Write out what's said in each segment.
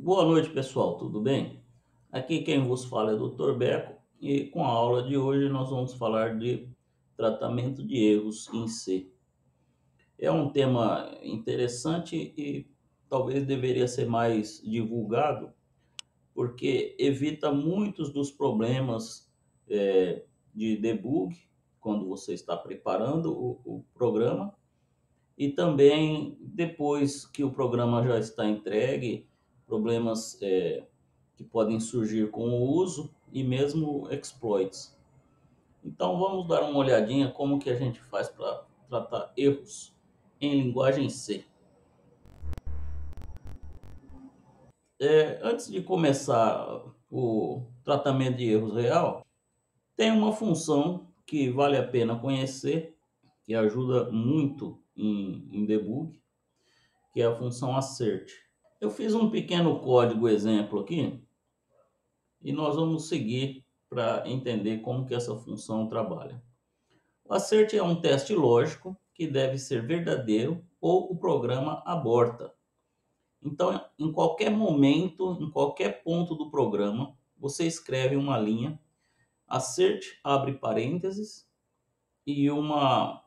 Boa noite, pessoal, tudo bem? Aqui quem vos fala é o Dr. Beco e com a aula de hoje nós vamos falar de tratamento de erros em C. É um tema interessante e talvez deveria ser mais divulgado, porque evita muitos dos problemas de debug quando você está preparando o programa e também depois que o programa já está entregue, problemas que podem surgir com o uso e mesmo exploits. Então vamos dar uma olhadinha como que a gente faz para tratar erros em linguagem C. Antes de começar o tratamento de erros real, tem uma função que vale a pena conhecer, que ajuda muito em debug, que é a função assert. Eu fiz um pequeno código exemplo aqui e nós vamos seguir para entender como que essa função trabalha. O assert é um teste lógico que deve ser verdadeiro ou o programa aborta. Então, em qualquer momento, em qualquer ponto do programa, você escreve uma linha, assert abre parênteses e uma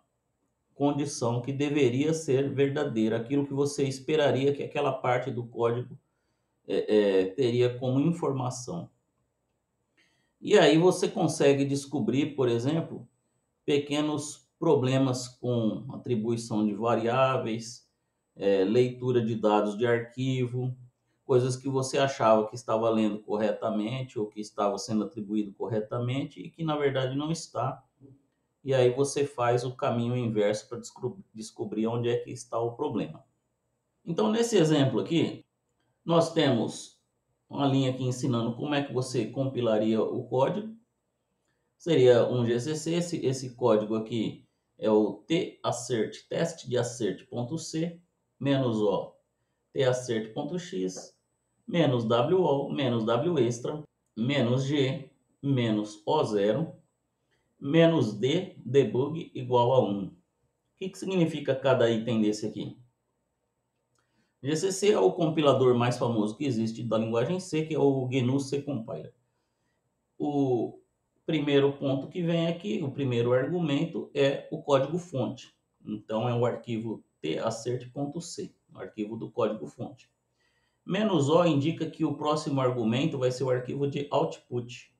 condição que deveria ser verdadeira, aquilo que você esperaria que aquela parte do código teria como informação. E aí você consegue descobrir, por exemplo, pequenos problemas com atribuição de variáveis, leitura de dados de arquivo, coisas que você achava que estava lendo corretamente ou que estava sendo atribuído corretamente e que na verdade não está. E aí você faz o caminho inverso para descobrir onde é que está o problema. Então, nesse exemplo aqui, nós temos uma linha aqui ensinando como é que você compilaria o código. Seria um GCC, esse código aqui é o tassert, teste de assert.c, menos o tassert.x, menos wo, menos wextra, menos g, menos o0, menos d, debug igual a 1. O que significa cada item desse aqui? GCC é o compilador mais famoso que existe da linguagem C, que é o GNU C Compiler. O primeiro ponto que vem aqui, o primeiro argumento é o código-fonte. Então, é o arquivo tassert.c, o arquivo do código-fonte. Menos "o" indica que o próximo argumento vai ser o arquivo de output,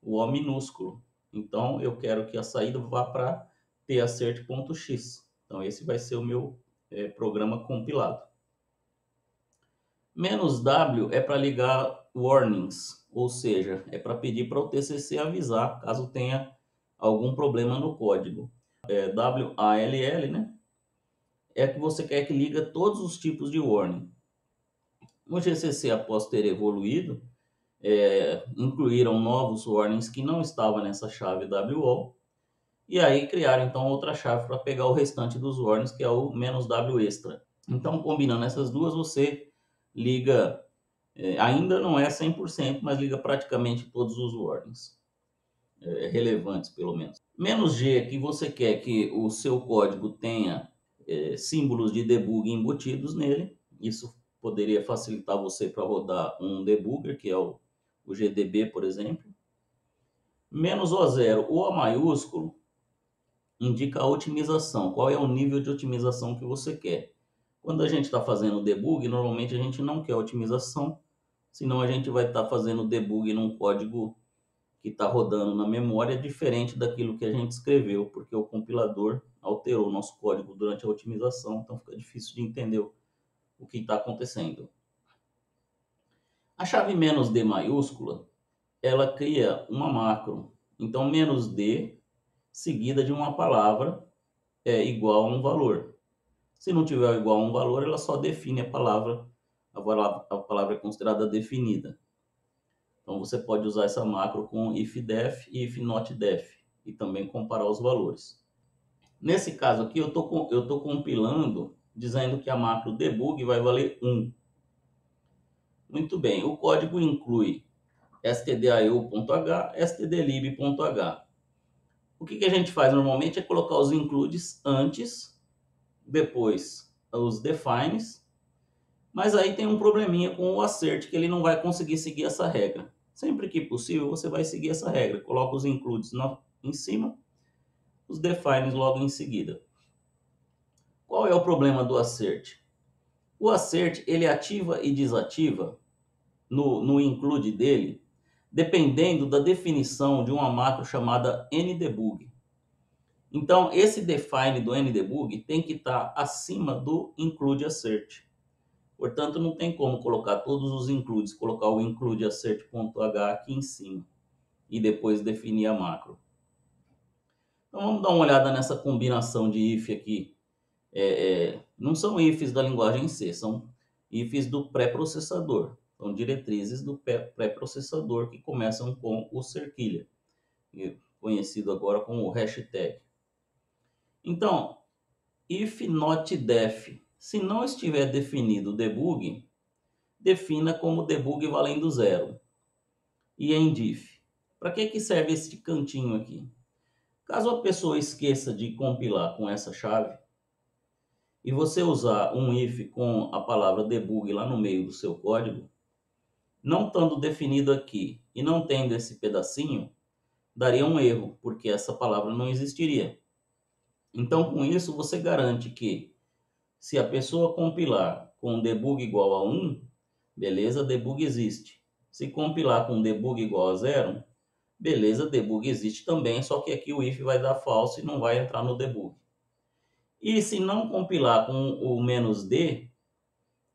o O minúsculo. Então, eu quero que a saída vá para tassert.x. Então, esse vai ser o meu programa compilado. Menos "w" é para ligar warnings, ou seja, é para pedir para o TCC avisar caso tenha algum problema no código. WALL, né? É que você quer que liga todos os tipos de warning. O GCC, após ter evoluído, incluíram novos warnings que não estavam nessa chave WO, e aí criaram então outra chave para pegar o restante dos warnings, que é o "-w extra". Então, combinando essas duas, você liga, ainda não é 100%, mas liga praticamente todos os warnings, relevantes pelo menos. Menos "g" é que você quer que o seu código tenha símbolos de debug embutidos nele. Isso poderia facilitar você para rodar um debugger, que é o GDB, por exemplo. Menos O0, o O maiúsculo, indica a otimização, qual é o nível de otimização que você quer. Quando a gente está fazendo debug, normalmente a gente não quer otimização, senão a gente vai estar fazendo debug num código que está rodando na memória diferente daquilo que a gente escreveu, porque o compilador alterou o nosso código durante a otimização, então fica difícil de entender o que está acontecendo. A chave "-d" maiúscula, ela cria uma macro. Então, "-d" seguida de uma palavra é igual a um valor. Se não tiver igual a um valor, ela só define a palavra é considerada definida. Então, você pode usar essa macro com ifdef e ifnotdef e também comparar os valores. Nesse caso aqui, eu tô compilando dizendo que a macro debug vai valer 1. Muito bem, o código inclui stdio.h, stdlib.h. O que a gente faz normalmente é colocar os includes antes, depois os defines Mas aí tem um probleminha com o assert, que ele não vai conseguir seguir essa regra. Sempre que possível, você vai seguir essa regra. Coloca os includes em cima, os defines logo em seguida. Qual é o problema do assert? O assert, ele ativa e desativa no include dele, dependendo da definição de uma macro chamada ndebug. Então, esse define do ndebug tem que estar acima do include assert. Portanto, não tem como colocar todos os includes, colocar o include assert.h aqui em cima e depois definir a macro. Então, vamos dar uma olhada nessa combinação de if aqui. Não são ifs da linguagem C, são ifs do pré-processador. São diretrizes do pré-processador que começam com o cerquilha, conhecido agora como hashtag. Então, if not def, se não estiver definido o debug, defina como debug valendo zero. E em diff. Para que serve esse cantinho aqui? Caso a pessoa esqueça de compilar com essa chave, e você usar um if com a palavra debug lá no meio do seu código, não estando definido aqui e não tendo esse pedacinho, daria um erro, porque essa palavra não existiria. Então, com isso, você garante que se a pessoa compilar com debug igual a 1, beleza, debug existe. Se compilar com debug igual a 0, beleza, debug existe também, só que aqui o if vai dar false e não vai entrar no debug. E se não compilar com o "-d",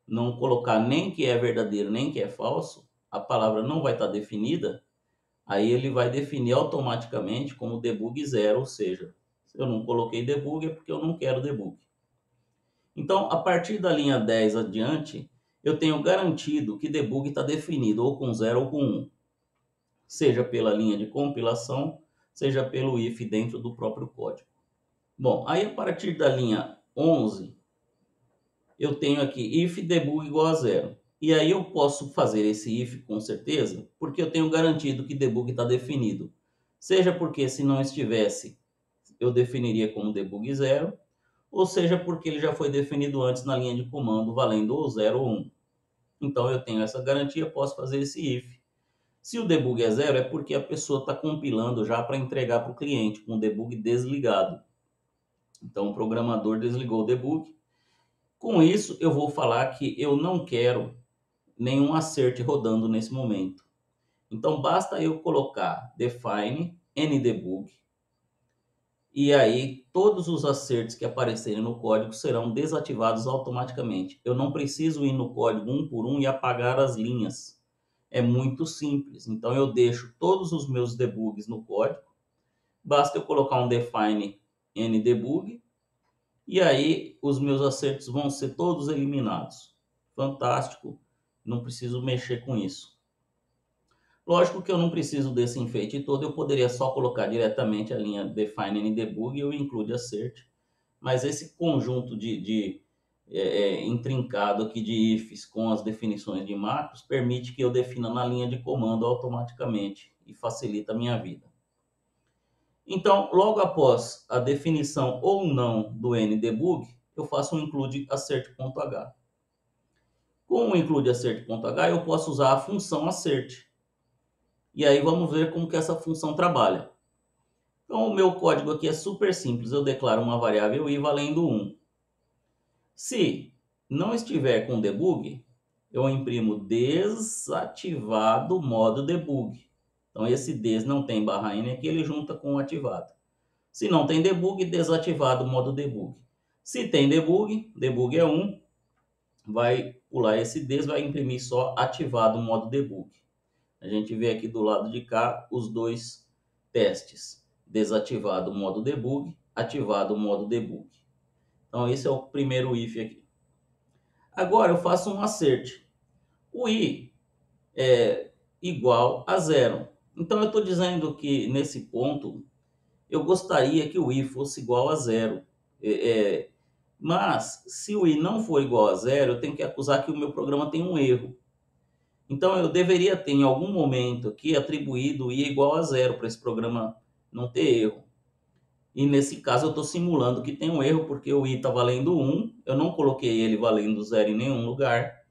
não colocar nem que é verdadeiro nem que é falso, a palavra não vai estar definida, aí ele vai definir automaticamente como debug 0, ou seja, se eu não coloquei debug é porque eu não quero debug. Então, a partir da linha 10 adiante, eu tenho garantido que debug está definido ou com 0 ou com 1, seja pela linha de compilação, seja pelo if dentro do próprio código. Bom, aí a partir da linha 11, eu tenho aqui if debug igual a 0. E aí eu posso fazer esse if com certeza, porque eu tenho garantido que debug está definido. Seja porque se não estivesse, eu definiria como debug 0, ou seja porque ele já foi definido antes na linha de comando valendo ou 0 ou 1. Então eu tenho essa garantia, posso fazer esse if. Se o debug é 0, é porque a pessoa está compilando já para entregar para o cliente com o debug desligado. Então o programador desligou o debug. Com isso, eu vou falar que eu não quero nenhum assert rodando nesse momento. Então basta eu colocar define ndebug e aí todos os asserts que aparecerem no código serão desativados automaticamente. Eu não preciso ir no código um por um e apagar as linhas. É muito simples. Então eu deixo todos os meus debugs no código. Basta eu colocar um define ndebug e aí os meus asserts vão ser todos eliminados. Fantástico. Não preciso mexer com isso. Lógico que eu não preciso desse enfeite todo, eu poderia só colocar diretamente a linha define ndebug e o include assert, mas esse conjunto intrincado aqui de ifs com as definições de macros permite que eu defina na linha de comando automaticamente e facilita a minha vida. Então, logo após a definição ou não do ndebug, eu faço um include assert.h. Com o include assert.h, eu posso usar a função assert. E aí vamos ver como que essa função trabalha. Então o meu código aqui é super simples, eu declaro uma variável i valendo 1. Se não estiver com debug, eu imprimo desativado modo debug. Então esse des não tem barra n aqui, ele junta com o ativado. Se não tem debug, desativado modo debug. Se tem debug, debug é 1, vai pular esse des, vai imprimir só ativado modo debug. A gente vê aqui do lado de cá os dois testes. Desativado o modo debug, ativado o modo debug. Então esse é o primeiro if aqui. Agora eu faço um assert. O i é igual a 0. Então eu estou dizendo que nesse ponto eu gostaria que o i fosse igual a 0. Mas se o i não for igual a 0, eu tenho que acusar que o meu programa tem um erro. Então eu deveria ter em algum momento aqui atribuído i igual a 0 para esse programa não ter erro. E nesse caso eu estou simulando que tem um erro porque o i está valendo 1, eu não coloquei ele valendo 0 em nenhum lugar.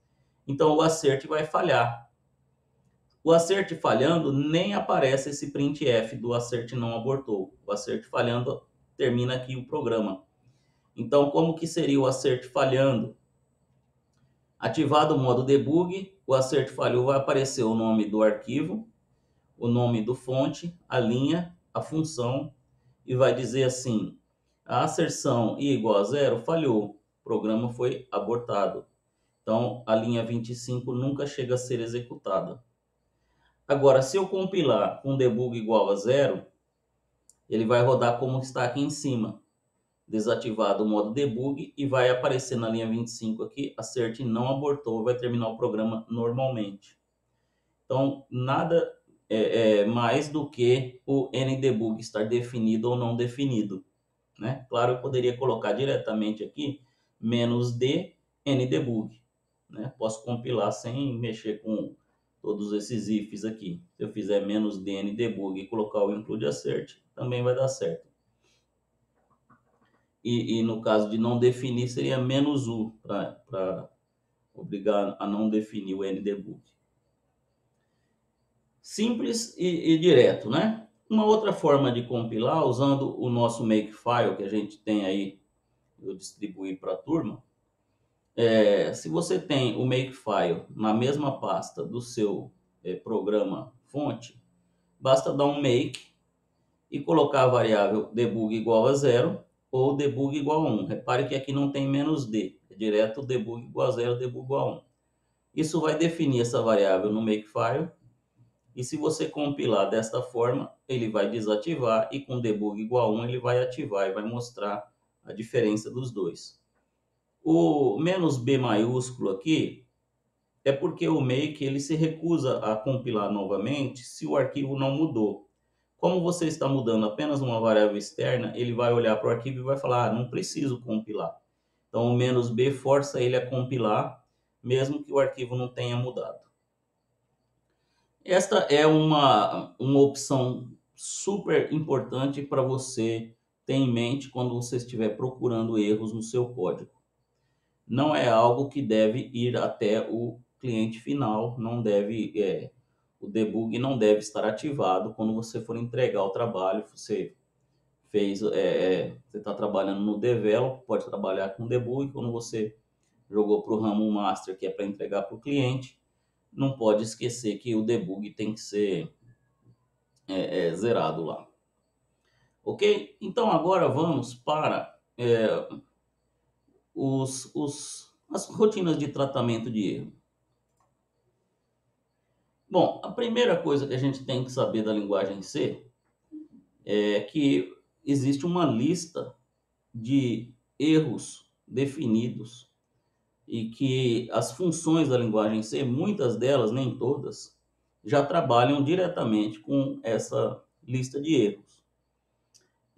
Então o assert vai falhar. O assert falhando, nem aparece esse printf do assert não abortou. O assert falhando termina aqui o programa. Então, como que seria o assert falhando? Ativado o modo debug, o assert falhou, vai aparecer o nome do arquivo, o nome do fonte, a linha, a função, e vai dizer assim: a asserção i igual a zero falhou, o programa foi abortado. Então, a linha 25 nunca chega a ser executada. Agora, se eu compilar com debug igual a zero, ele vai rodar como está aqui em cima, desativado o modo debug, e vai aparecer na linha 25 aqui, assert não abortou, vai terminar o programa normalmente. Então, nada mais do que o ndebug estar definido ou não definido, né? Claro, eu poderia colocar diretamente aqui -d ndebug, né? Posso compilar sem mexer com todos esses ifs aqui. Se eu fizer -d ndebug e colocar o include assert, também vai dar certo. E no caso de não definir, seria -u para obrigar a não definir o ndebug. Simples e direto, né? Uma outra forma de compilar, usando o nosso makefile que a gente tem aí, eu distribuí para a turma. Se você tem o makefile na mesma pasta do seu programa fonte, basta dar um make e colocar a variável debug igual a zero ou debug igual a 1. Repare que aqui não tem -d, é direto debug igual a zero, debug igual a 1. Isso vai definir essa variável no makefile. E se você compilar desta forma, ele vai desativar e com debug igual a 1 ele vai ativar e vai mostrar a diferença dos dois. O "-b" maiúsculo aqui é porque o make ele se recusa a compilar novamente se o arquivo não mudou. Como você está mudando apenas uma variável externa, ele vai olhar para o arquivo e vai falar: não preciso compilar. Então o "-b" força ele a compilar, mesmo que o arquivo não tenha mudado. Esta é uma opção super importante para você ter em mente quando você estiver procurando erros no seu código. Não é algo que deve ir até o cliente final, não deve, o debug não deve estar ativado quando você for entregar o trabalho. Você você está trabalhando no develop, pode trabalhar com debug. Quando você jogou para o ramo master, que é para entregar para o cliente, não pode esquecer que o debug tem que ser zerado lá. Ok? Então agora vamos para as rotinas de tratamento de erro. Bom, a primeira coisa que a gente tem que saber da linguagem C é que existe uma lista de erros definidos e que as funções da linguagem C, muitas delas, nem todas, já trabalham diretamente com essa lista de erros.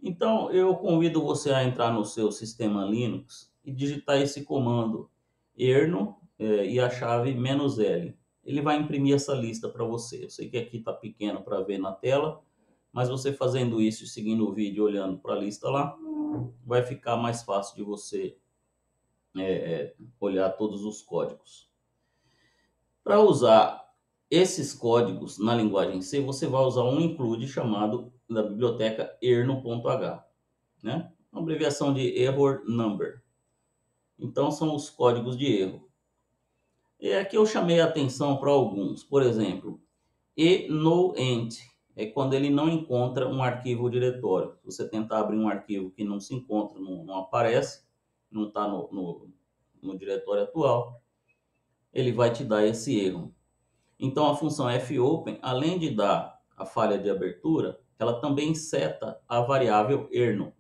Então, eu convido você a entrar no seu sistema Linux e digitar esse comando erno e a chave "-l". Ele vai imprimir essa lista para você. Eu sei que aqui está pequeno para ver na tela, mas você fazendo isso e seguindo o vídeo olhando para a lista lá, vai ficar mais fácil de você olhar todos os códigos. Para usar esses códigos na linguagem C, você vai usar um include chamado da biblioteca erno.h, né? Uma abreviação de error number. Então são os códigos de erro. E aqui eu chamei a atenção para alguns. Por exemplo, noend é quando ele não encontra um arquivo ou diretório. Se você tentar abrir um arquivo que não se encontra, não aparece, não está no diretório atual, ele vai te dar esse erro. Então a função fopen, além de dar a falha de abertura, ela também seta a variável erno.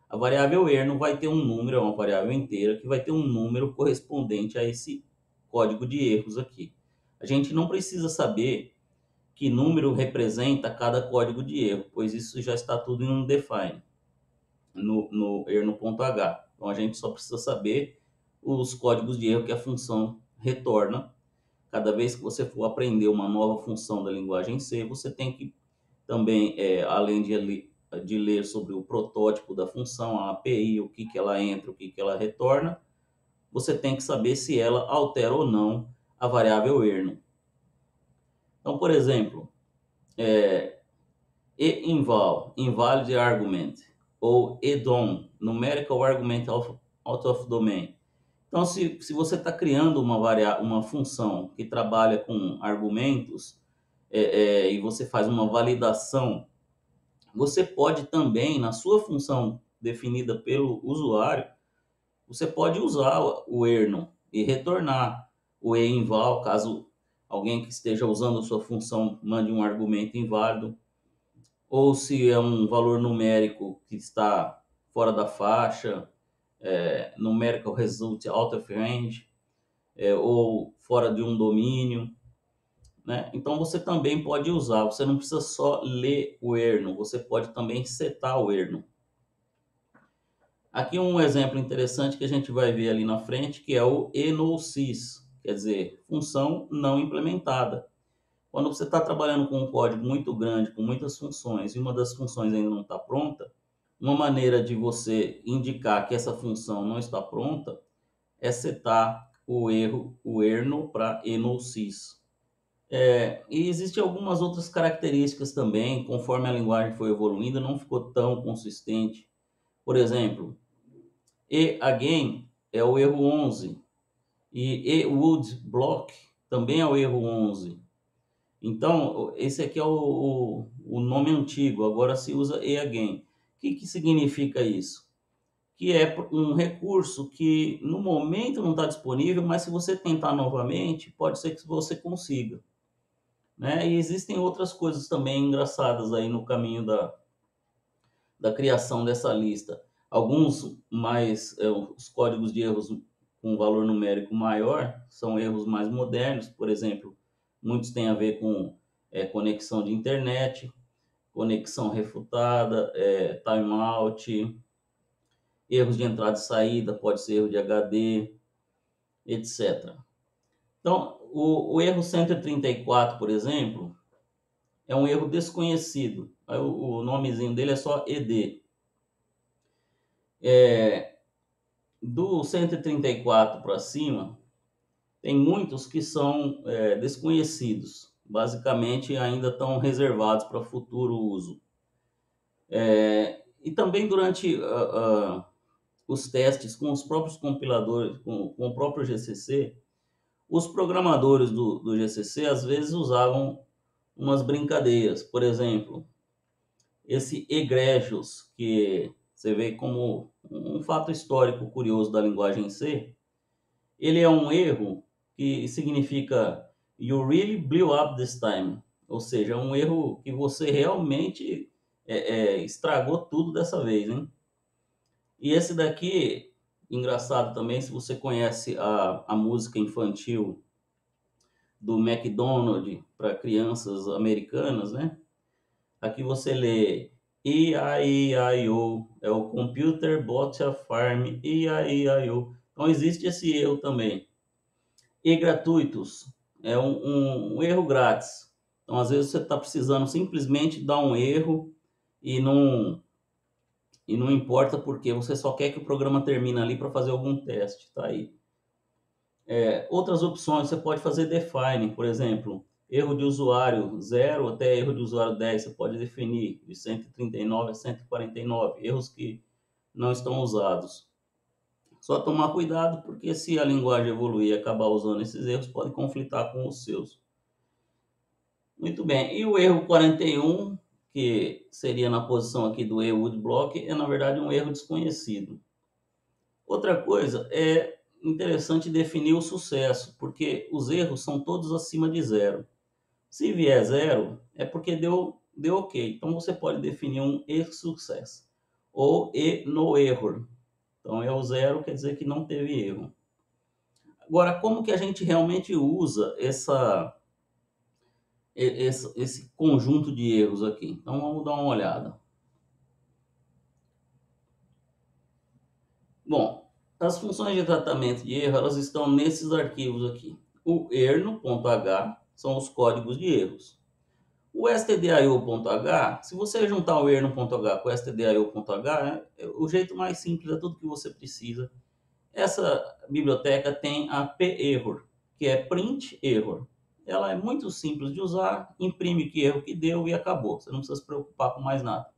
A variável erno vai ter um número, é uma variável inteira, que vai ter um número correspondente a esse código de erros aqui. A gente não precisa saber que número representa cada código de erro, pois isso já está tudo em um define, no erno.h. Então a gente só precisa saber os códigos de erro que a função retorna. Cada vez que você for aprender uma nova função da linguagem C, você tem que também, além de ler sobre o protótipo da função, a API, o que ela entra, o que ela retorna, você tem que saber se ela altera ou não a variável erno. Então, por exemplo, e-inval, invalid argument, ou edom, numerical argument out of domain. Então, se você está criando uma função que trabalha com argumentos e você faz uma validação, você pode também, na sua função definida pelo usuário, você pode usar o erno e retornar o e-inval, caso alguém que esteja usando a sua função mande um argumento inválido, ou se é um valor numérico que está fora da faixa, numerical result out of range, ou fora de um domínio, né? Então você também pode usar, você não precisa só ler o erno, você pode também setar o erno. Aqui um exemplo interessante que a gente vai ver ali na frente, que é o enolsys, quer dizer, função não implementada. Quando você está trabalhando com um código muito grande, com muitas funções, e uma das funções ainda não está pronta, uma maneira de você indicar que essa função não está pronta é setar o erno para enolsys. E existem algumas outras características também, conforme a linguagem foi evoluindo, não ficou tão consistente. Por exemplo, again é o erro 11 e would block também é o erro 11. Então, esse aqui é o nome antigo, agora se usa again. O que significa isso? Que é um recurso que no momento não está disponível, mas se você tentar novamente, pode ser que você consiga. Né? E existem outras coisas também engraçadas aí no caminho da criação dessa lista. Alguns mais, os códigos de erros com valor numérico maior são erros mais modernos, por exemplo, muitos têm a ver com conexão de internet, conexão refutada, timeout, erros de entrada e saída, pode ser erro de HD, etc. Então, o erro 134, por exemplo, é um erro desconhecido. Aí o nomezinho dele é só ED. Do 134 para cima, tem muitos que são desconhecidos. Basicamente, ainda estão reservados para futuro uso. E também durante os testes com os próprios compiladores, com o próprio GCC, os programadores do GCC às vezes usavam umas brincadeiras. Por exemplo, esse egregious, que você vê como um fato histórico curioso da linguagem C, ele é um erro que significa you really blew up this time, ou seja, é um erro que você realmente estragou tudo dessa vez, hein? E esse daqui, engraçado também, se você conhece a música infantil do McDonald's para crianças americanas, né? Aqui você lê E-I-E-I-O, é o Computer Bought a Farm, E-I-E-I-O. Então existe esse erro também. E gratuitos, é um erro grátis. Então às vezes você está precisando simplesmente dar um erro e não importa porque você só quer que o programa termine ali para fazer algum teste, tá aí. Outras opções, você pode fazer define, por exemplo, erro de usuário 0 até erro de usuário 10, você pode definir de 139 a 149, erros que não estão usados. Só tomar cuidado, porque se a linguagem evoluir e acabar usando esses erros, pode conflitar com os seus. Muito bem, e o erro 41, que seria na posição aqui do e-would-block, é na verdade um erro desconhecido. Outra coisa é interessante definir o sucesso, porque os erros são todos acima de 0. Se vier 0, é porque deu ok. Então você pode definir um e-success ou e-no error. Então é o 0, quer dizer que não teve erro. Agora, como que a gente realmente usa esse conjunto de erros aqui? Então vamos dar uma olhada. Bom, as funções de tratamento de erro, elas estão nesses arquivos aqui. O erno.h são os códigos de erros. O stdio.h, se você juntar o erno.h com o stdio.h, o jeito mais simples, é tudo que você precisa. Essa biblioteca tem a perror, que é print error. Ela é muito simples de usar, imprime que erro que deu e acabou. Você não precisa se preocupar com mais nada.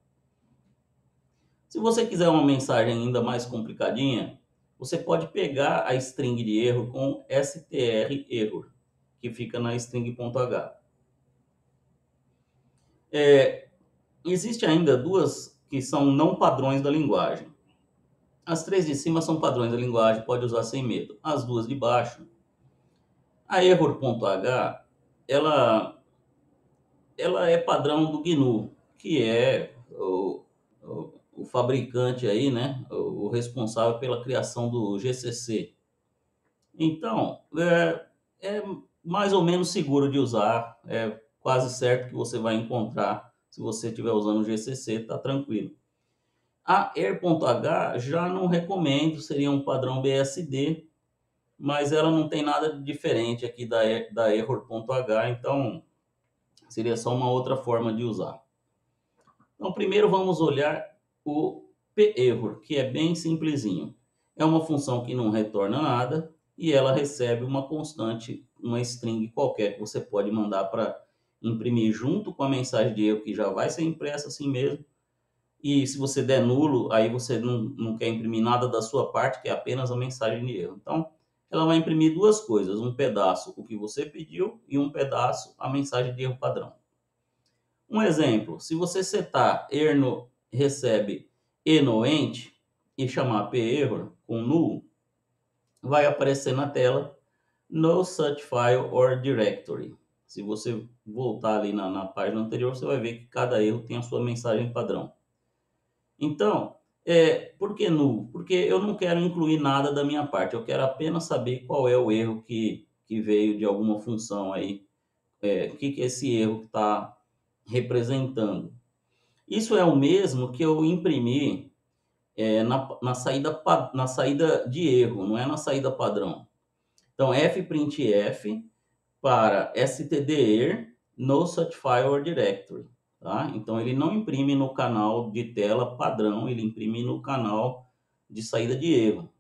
Se você quiser uma mensagem ainda mais complicadinha, você pode pegar a string de erro com str error, que fica na string.h. Existe ainda duas que são não padrões da linguagem. As três de cima são padrões da linguagem, pode usar sem medo. As duas de baixo, a error.h, ela é padrão do GNU, que é o fabricante aí, né, o responsável pela criação do GCC. Então, é mais ou menos seguro de usar, é quase certo que você vai encontrar, se você estiver usando o GCC, está tranquilo. A err.h já não recomendo, seria um padrão BSD, mas ela não tem nada de diferente aqui da error.h, então seria só uma outra forma de usar. Então, primeiro vamos olhar o perror, que é bem simplesinho. É uma função que não retorna nada e ela recebe uma constante, uma string qualquer que você pode mandar para imprimir junto com a mensagem de erro que já vai ser impressa assim mesmo. E se você der nulo, aí você não quer imprimir nada da sua parte, que é apenas a mensagem de erro. Então, ela vai imprimir duas coisas, um pedaço o que você pediu e um pedaço a mensagem de erro padrão. Um exemplo, se você setar erno recebe enoent e chamar perror com null, vai aparecer na tela no such file or directory. Se você voltar ali na página anterior, você vai ver que cada erro tem a sua mensagem padrão. Então, por que null? Porque eu não quero incluir nada da minha parte, eu quero apenas saber qual é o erro que veio de alguma função aí, o que é esse erro que está representando. Isso é o mesmo que eu imprimi na saída de erro, não é na saída padrão. Então, fprintf para stder no such file or directory. Tá? Então, ele não imprime no canal de tela padrão, ele imprime no canal de saída de erro.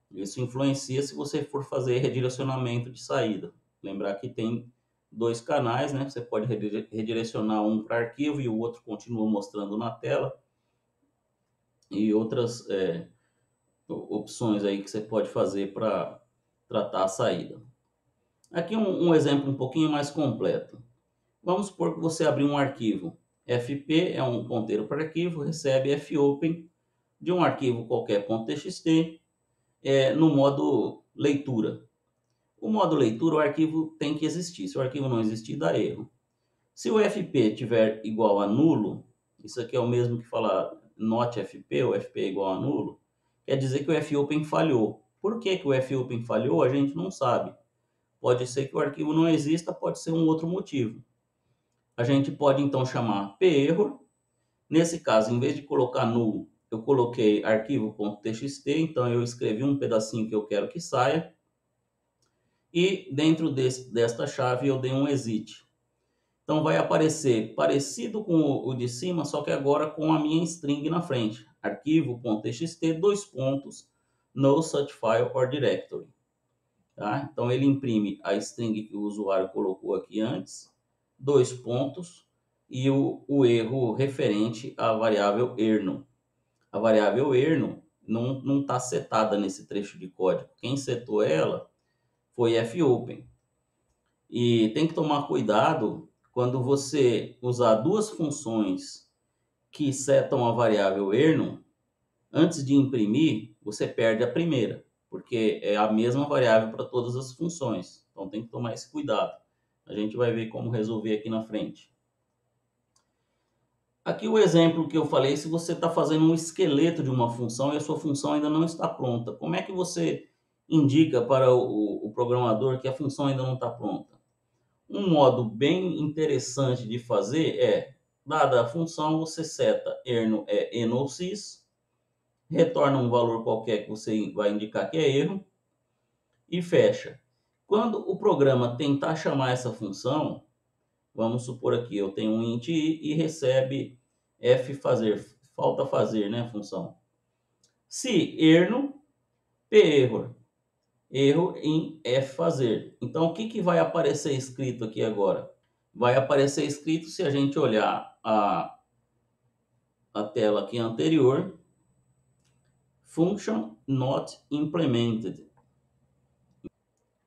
Isso influencia se você for fazer redirecionamento de saída. Lembrar que tem dois canais, né? Você pode redirecionar um para arquivo e o outro continua mostrando na tela. E outras opções aí que você pode fazer para tratar a saída. Aqui um exemplo um pouquinho mais completo. Vamos supor que você abriu um arquivo. fp é um ponteiro para arquivo, recebe fopen de um arquivo qualquer .txt no modo leitura. O modo leitura, o arquivo tem que existir. Se o arquivo não existir, dá erro. Se o fp tiver igual a nulo, isso aqui é o mesmo que falar not fp, o fp é igual a nulo, quer dizer que o fopen falhou. Por que o fopen falhou? A gente não sabe. Pode ser que o arquivo não exista, pode ser um outro motivo. A gente pode então chamar perror. Nesse caso, em vez de colocar null, eu coloquei arquivo.txt, então eu escrevi um pedacinho que eu quero que saia. E dentro desta chave eu dei um exit. Então vai aparecer parecido com o de cima, só que agora com a minha string na frente. Arquivo.txt, dois pontos, no such file or directory. Tá? Então ele imprime a string que o usuário colocou aqui antes, dois pontos, e o erro referente à variável erno. A variável erno não está setada nesse trecho de código. Quem setou ela foi fopen. E tem que tomar cuidado quando você usar duas funções que setam a variável erno, antes de imprimir, você perde a primeira, porque é a mesma variável para todas as funções. Então tem que tomar esse cuidado. A gente vai ver como resolver aqui na frente. Aqui o exemplo que eu falei, se você está fazendo um esqueleto de uma função e a sua função ainda não está pronta, como é que você indica para o programador que a função ainda não está pronta? Um modo bem interessante de fazer é, dada a função, você seta erno enosys, retorna um valor qualquer que você vai indicar que é erro e fecha. Quando o programa tentar chamar essa função, vamos supor aqui, eu tenho um int i e recebe fazer, falta fazer, né, a função. Se erno perror erro em F fazer. Então, o que vai aparecer escrito aqui agora? Vai aparecer escrito, se a gente olhar a tela aqui anterior, function not implemented.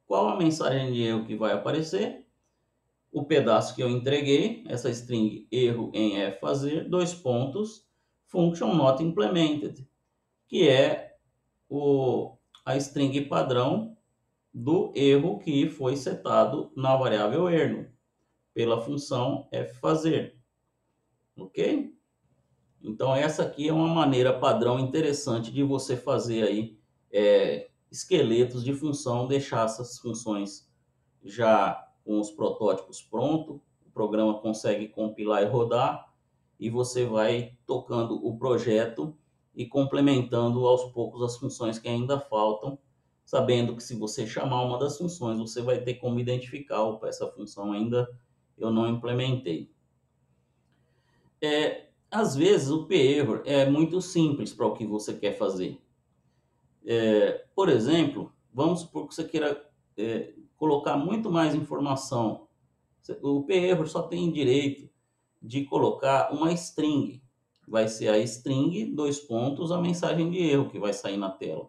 Qual a mensagem de erro que vai aparecer? O pedaço que eu entreguei, essa string erro em F fazer, dois pontos, function not implemented, que é a string padrão do erro que foi setado na variável erno pela função ffazer, ok? Então essa aqui é uma maneira padrão interessante de você fazer aí esqueletos de função, deixar essas funções já com os protótipos prontos, o programa consegue compilar e rodar, e você vai tocando o projeto e complementando aos poucos as funções que ainda faltam, sabendo que se você chamar uma das funções, você vai ter como identificar, opa, essa função ainda eu não implementei. Às vezes o p-error é muito simples para o que você quer fazer. Por exemplo, vamos supor que você queira colocar muito mais informação. O p-error só tem direito de colocar uma string. Vai ser a string, dois pontos, a mensagem de erro que vai sair na tela.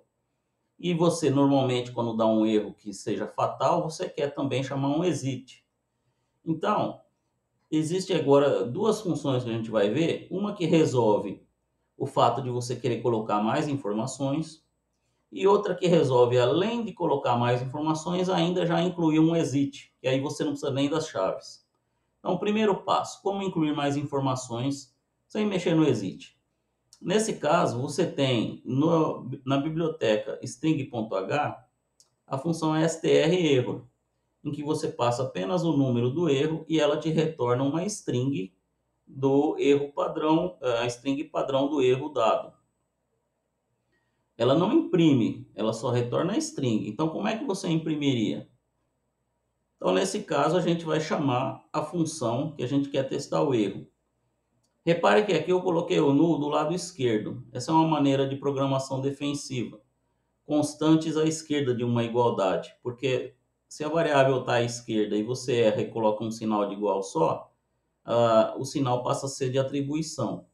E você, normalmente, quando dá um erro que seja fatal, você quer também chamar um exit. Então, existe agora duas funções que a gente vai ver. Uma que resolve o fato de você querer colocar mais informações, e outra que resolve, além de colocar mais informações, ainda já incluir um exit, que aí você não precisa nem das chaves. Então, primeiro passo, como incluir mais informações sem mexer no exit? Nesse caso, você tem na biblioteca string.h a função strError, em que você passa apenas o número do erro e ela te retorna uma string do erro padrão, a string padrão do erro dado. Ela não imprime, ela só retorna a string. Então, como é que você imprimiria? Então, nesse caso, a gente vai chamar a função que a gente quer testar o erro. Repare que aqui eu coloquei o null do lado esquerdo. Essa é uma maneira de programação defensiva. Constantes à esquerda de uma igualdade. Porque se a variável está à esquerda e você erra e coloca um sinal de igual só, o sinal passa a ser de atribuição.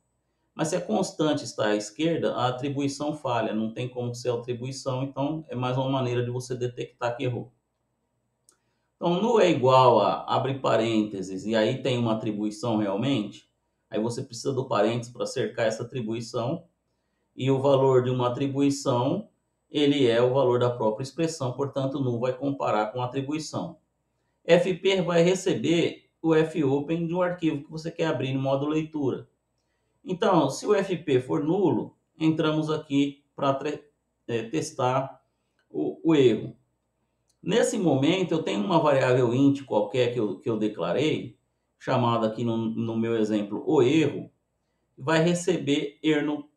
Mas se a constante está à esquerda, a atribuição falha, não tem como ser atribuição, então é mais uma maneira de você detectar que errou. Então, null é igual a, abre parênteses, e aí tem uma atribuição realmente, aí você precisa do parênteses para cercar essa atribuição, e o valor de uma atribuição, ele é o valor da própria expressão, portanto, null vai comparar com a atribuição. fp vai receber o fopen de um arquivo que você quer abrir no modo leitura. Então, se o FP for nulo, entramos aqui para testar o erro. Nesse momento, eu tenho uma variável int qualquer que eu declarei, chamada aqui no meu exemplo, o erro, vai receber erno.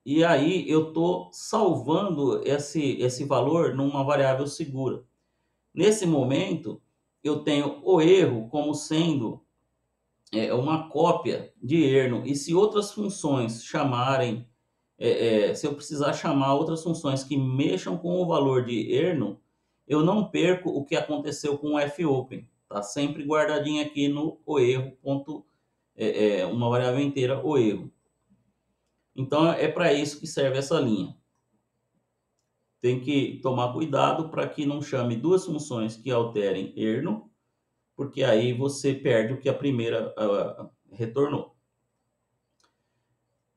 E aí, eu estou salvando esse valor numa variável segura. Nesse momento, eu tenho o erro como sendo uma cópia de erno. E se outras funções chamarem, se eu precisar chamar outras funções que mexam com o valor de erno, eu não perco o que aconteceu com o fopen. Está sempre guardadinho aqui no o erro, uma variável inteira, o erro. Então, é para isso que serve essa linha. Tem que tomar cuidado para que não chame duas funções que alterem erno, porque aí você perde o que a primeira retornou.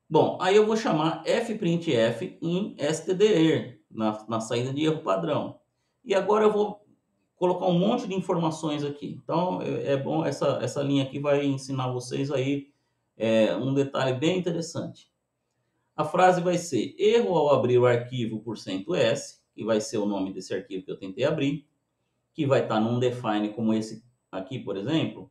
Bom, aí eu vou chamar fprintf em stder, na saída de erro padrão. E agora eu vou colocar um monte de informações aqui. Então, é bom, essa linha aqui vai ensinar vocês aí um detalhe bem interessante. A frase vai ser erro ao abrir o arquivo %s, que vai ser o nome desse arquivo que eu tentei abrir, que vai estar num define como esse aqui, por exemplo.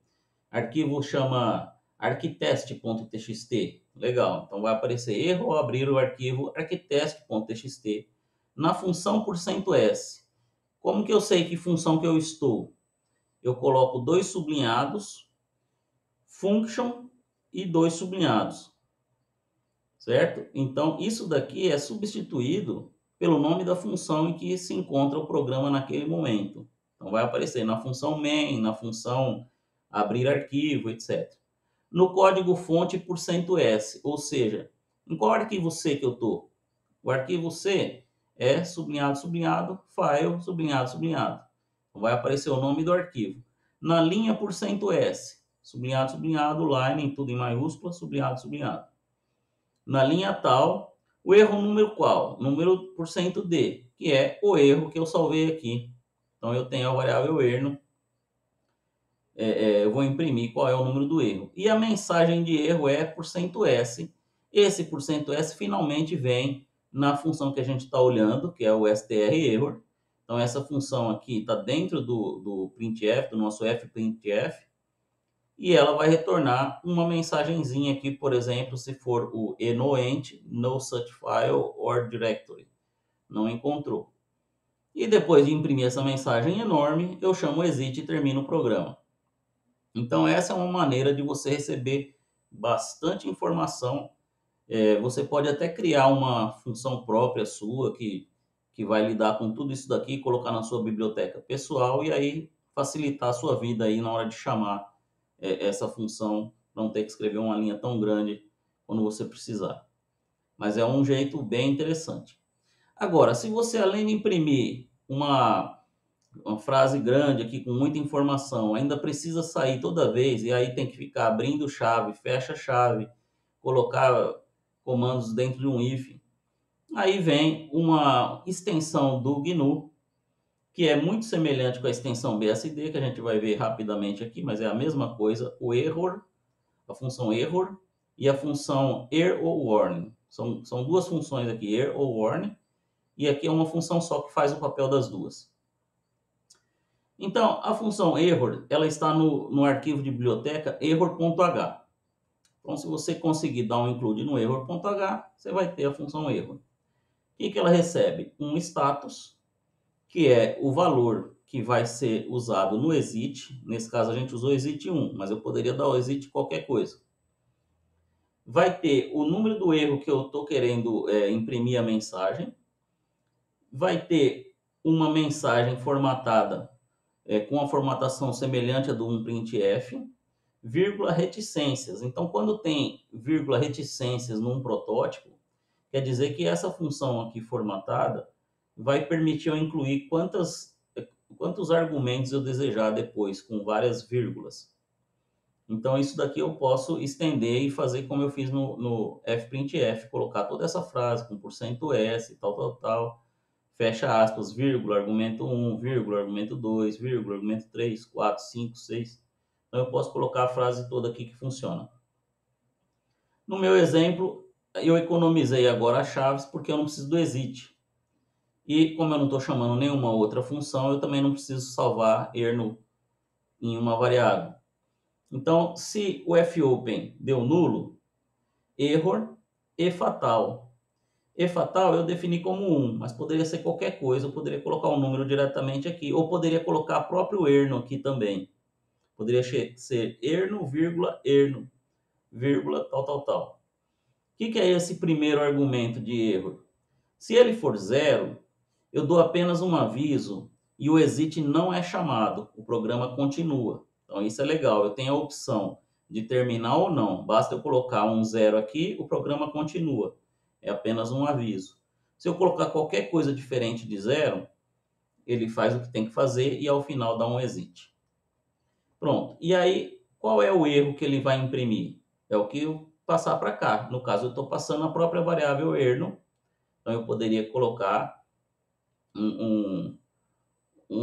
Arquivo chama arquitest.txt. Legal, então vai aparecer erro ao abrir o arquivo arquitest.txt na função %s. Como que eu sei que função que eu estou? Eu coloco dois sublinhados, function e dois sublinhados, certo? Então, isso daqui é substituído pelo nome da função em que se encontra o programa naquele momento. Então vai aparecer na função main, na função abrir arquivo, etc. No código fonte %S, ou seja, em qual arquivo C que eu estou? O arquivo C é sublinhado, sublinhado, file, sublinhado, sublinhado. Então vai aparecer o nome do arquivo. Na linha %S, sublinhado, sublinhado, line, tudo em maiúscula, sublinhado, sublinhado. Na linha tal, o erro número qual? Número %D, que é o erro que eu salvei aqui. Então eu tenho a variável erro, eu vou imprimir qual é o número do erro. E a mensagem de erro é %S. Esse %S finalmente vem na função que a gente está olhando, que é o strError. Então essa função aqui está dentro do printf, do nosso fprintf, e ela vai retornar uma mensagenzinha aqui, por exemplo, se for o enoent, no such file or directory. Não encontrou. E depois de imprimir essa mensagem enorme, eu chamo o exit e termino o programa. Então essa é uma maneira de você receber bastante informação. Você pode até criar uma função própria sua que vai lidar com tudo isso daqui, colocar na sua biblioteca pessoal e aí facilitar a sua vida aí na hora de chamar essa função, não ter que escrever uma linha tão grande quando você precisar. Mas é um jeito bem interessante. Agora, se você além de imprimir uma frase grande aqui com muita informação, ainda precisa sair toda vez e aí tem que ficar abrindo chave, fecha chave, colocar comandos dentro de um if, aí vem uma extensão do GNU, que é muito semelhante com a extensão BSD, que a gente vai ver rapidamente aqui, mas é a mesma coisa, o error, a função error e a função err ou warning. São duas funções aqui, err ou warning, e aqui é uma função só que faz o papel das duas. Então, a função error, ela está no arquivo de biblioteca error.h. Então, se você conseguir dar um include no error.h, você vai ter a função error. O que ela recebe? Um status, que é o valor que vai ser usado no exit. Nesse caso, a gente usou exit 1, mas eu poderia dar o exit qualquer coisa. Vai ter o número do erro que eu estou querendo imprimir a mensagem. Vai ter uma mensagem formatada com a formatação semelhante à do um printf, vírgula reticências. Então, quando tem vírgula reticências num protótipo, quer dizer que essa função aqui formatada vai permitir eu incluir quantos argumentos eu desejar depois, com várias vírgulas. Então, isso daqui eu posso estender e fazer como eu fiz no fprintf, colocar toda essa frase com %S, tal, fecha aspas, vírgula, argumento 1, vírgula, argumento 2, vírgula, argumento 3, 4, 5, 6. Então, eu posso colocar a frase toda aqui que funciona. No meu exemplo, eu economizei agora as chaves porque eu não preciso do exit. E como eu não estou chamando nenhuma outra função, eu também não preciso salvar erno em uma variável. Então, se o fopen deu nulo, error e fatal. E fatal eu defini como 1, mas poderia ser qualquer coisa, eu poderia colocar um número diretamente aqui, ou poderia colocar próprio erno aqui também. Poderia ser erno, vírgula, tal. O que é esse primeiro argumento de erro? Se ele for 0, eu dou apenas um aviso e o exit não é chamado, o programa continua. Então isso é legal, eu tenho a opção de terminar ou não. Basta eu colocar um 0 aqui, o programa continua. É apenas um aviso. Se eu colocar qualquer coisa diferente de 0, ele faz o que tem que fazer e ao final dá um exit. Pronto. E aí, qual é o erro que ele vai imprimir? É o que eu passar para cá. No caso, eu estou passando a própria variável erno. Então eu poderia colocar um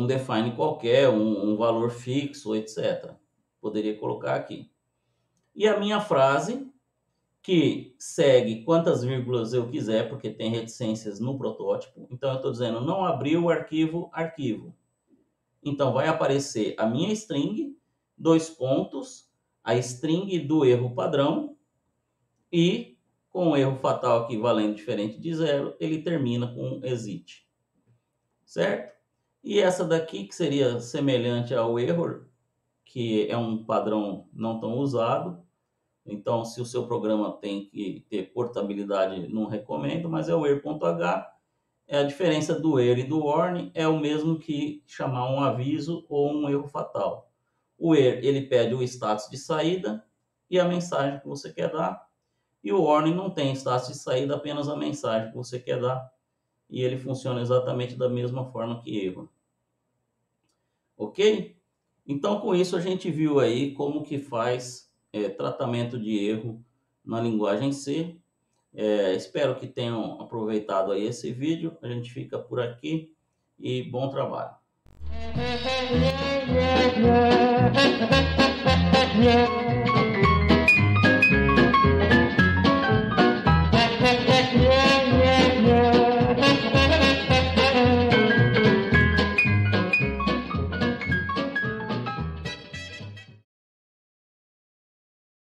define qualquer, um valor fixo, etc. Poderia colocar aqui. E a minha frase, que segue quantas vírgulas eu quiser, porque tem reticências no protótipo. Então, eu estou dizendo, não abriu o arquivo. Então, vai aparecer a minha string, 2 pontos, a string do erro padrão, e com o erro fatal aqui valendo diferente de 0, ele termina com exit. Certo? E essa daqui, que seria semelhante ao error, que é um padrão não tão usado. Então, se o seu programa tem que ter portabilidade, não recomendo, mas é o err.h. A diferença do erro e do warning é o mesmo que chamar um aviso ou um erro fatal. O erro, ele pede o status de saída e a mensagem que você quer dar. E o warning não tem status de saída, apenas a mensagem que você quer dar. E ele funciona exatamente da mesma forma que erro. Ok? Então, com isso, a gente viu aí como que faz tratamento de erro na linguagem C. Espero que tenham aproveitado aí esse vídeo. A gente fica por aqui e bom trabalho.